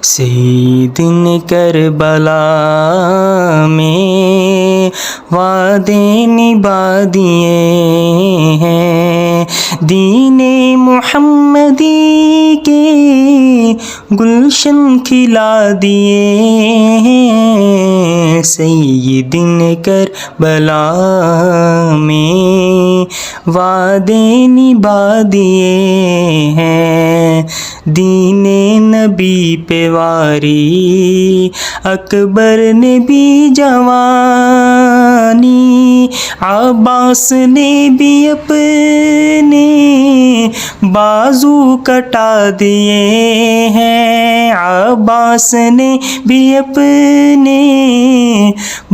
سید نے کربلا میں وعدے نبھا دیے ہیں، دین محمدی کے گلشن کھلا دیے ہیں، سید نے کربلا میں وعدے نبھا دیے ہیں، دین نبی پہ واری اکبر نے بھی جوانی، عباس نے بھی اپنے بازو کٹا دیے ہیں، عباس نے بھی اپنے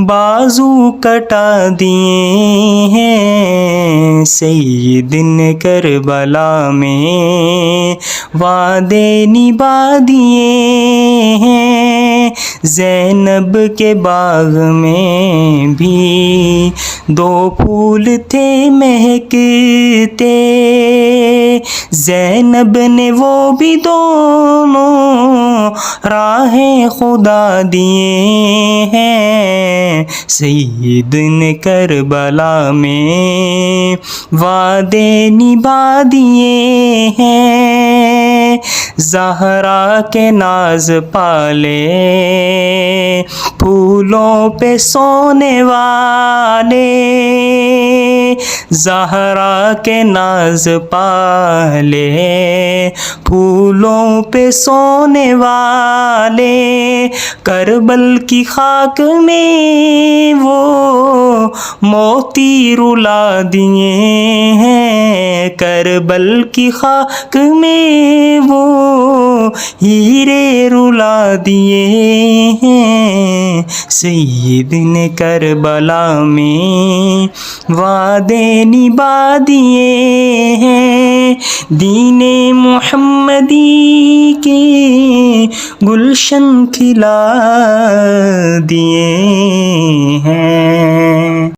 بازو کٹا دیے ہیں، سید نے کربلا میں وعدے نبھا دیے ہیں، زینب کے باغ میں بھی دو پھول تھے مہکتے، زینب نے وہ بھی دونوں راہیں خدا دیے ہیں، سید نے کربلا میں وعدے نبھا دیے ہیں، زہرا کے ناز پالے پھولوں پہ سونے والے، زہرا کے ناز پالے پھولوں پہ سونے والے، کربل کی خاک میں وہ موتی رلا دیے ہیں، کربل کی خاک میں وہ ہیرے رلا دیے ہیں، سید نے کربلا میں وعدے نبھا دیے ہیں، دین محمدی کے گلشن کھلا دیے ہیں۔